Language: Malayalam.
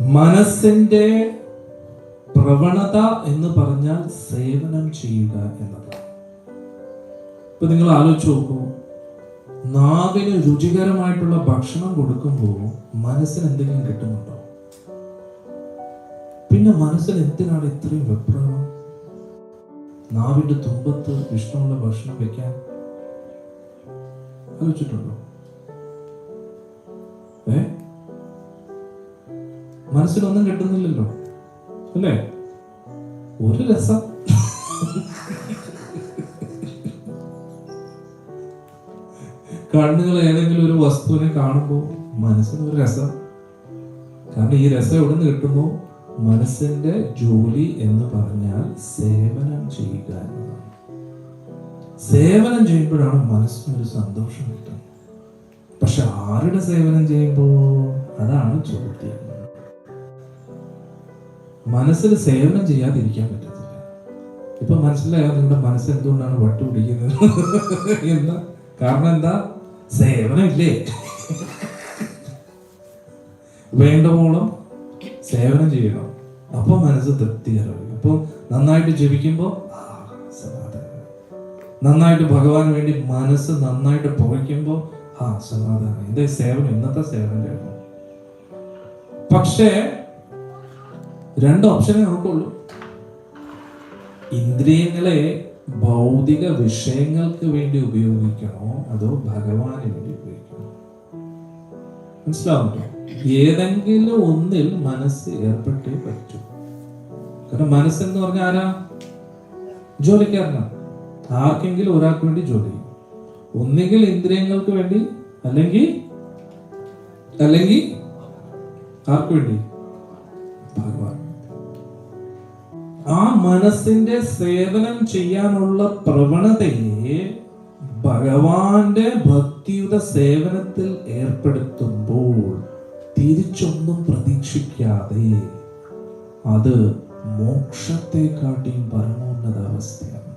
മനസ്സിന്റെ പ്രവണത എന്ന് പറഞ്ഞാൽ സേവനം ചെയ്യുക എന്നതാണ്. ഇപ്പൊ നിങ്ങൾ ആലോചിച്ച് നോക്കൂ, നാവിന് രുചികരമായിട്ടുള്ള ഭക്ഷണം കൊടുക്കുമ്പോൾ മനസ്സിന് എന്തെങ്കിലും കിട്ടുന്നുണ്ടോ? പിന്നെ മനസ്സിന് എന്തിനാണ് ഇത്രയും വെപ്രാളം? നാവിന്റെ തുമ്പത്ത് ഇഷ്ടമുള്ള ഭക്ഷണം വെക്കാൻ ആലോചിച്ചിട്ടുണ്ടോ? മനസ്സിനൊന്നും കിട്ടുന്നില്ലല്ലോ, അല്ലേ? ഒരു രസം. കണ്ണുകൾ ഏതെങ്കിലും ഒരു വസ്തുവിനെ കാണുമ്പോൾ മനസ്സിനൊരു രസം. കാരണം ഈ രസം എവിടെ നിന്ന് കിട്ടുന്നു? മനസ്സിന്റെ ജോലി എന്ന് പറഞ്ഞാൽ സേവനം ചെയ്യുക എന്നതാണ്. സേവനം ചെയ്യുമ്പോഴാണ് മനസ്സിനൊരു സന്തോഷം കിട്ടുന്നത്. പക്ഷെ ആരുടെ സേവനം ചെയ്യുമ്പോൾ? അതാണ് ചോദ്യം. മനസ്സിന് സേവനം ചെയ്യാതിരിക്കാൻ പറ്റത്തില്ല. ഇപ്പൊ മനസ്സിലായോ നിങ്ങളുടെ മനസ്സ് എന്തുകൊണ്ടാണ് വട്ടുപിടിക്കുന്നത് എന്ന്? കാരണം എന്താ? സേവനം ഇല്ലേ? വേണ്ടവോളം സേവനം ചെയ്യണം, അപ്പൊ മനസ്സ് തൃപ്തികരമായിരിക്കും. അപ്പൊ നന്നായിട്ട് ജപിക്കുമ്പോ സമാധാനം, നന്നായിട്ട് ഭഗവാന് വേണ്ടി മനസ്സ് നന്നായിട്ട് പുകയ്ക്കുമ്പോ സമാധാനം. എന്റെ സേവനം, ഇന്നത്തെ സേവനം കഴിഞ്ഞു. പക്ഷേ രണ്ട് ഓപ്ഷനേ നമുക്കുള്ളൂ. ഇന്ദ്രിയങ്ങളെ ഭൗതിക വിഷയങ്ങൾക്ക് വേണ്ടി ഉപയോഗിക്കണോ അതോ ഭഗവാന് വേണ്ടി ഉപയോഗിക്കണോ? മനസ്സിലാവുന്നുണ്ടോ? ഏതെങ്കിലും ഒന്നിൽ മനസ്സ് ഏർപ്പെട്ടേ പറ്റൂ. കാരണം മനസ്സെന്ന് പറഞ്ഞാൽ ആരാ? ജോലിക്കാരനാണ്. ആർക്കെങ്കിലും ഒരാൾക്ക് വേണ്ടി ജോലി ചെയ്യും. ഒന്നുകിൽ ഇന്ദ്രിയങ്ങൾക്ക് വേണ്ടി, അല്ലെങ്കിൽ ആർക്ക് വേണ്ടി? ഭഗവാൻ. ആ മനസ്സിന്റെ സേവനം ചെയ്യാനുള്ള പ്രവണതയെ ഭഗവാന്റെ ഭക്തിയുടെ സേവനത്തിൽ ഏർപ്പെടുത്തുമ്പോൾ തിരിച്ചൊന്നും പ്രതീക്ഷിക്കാതെ അത് മോക്ഷത്തെക്കാട്ടിയും പരമോന്നത അവസ്ഥയാണ്.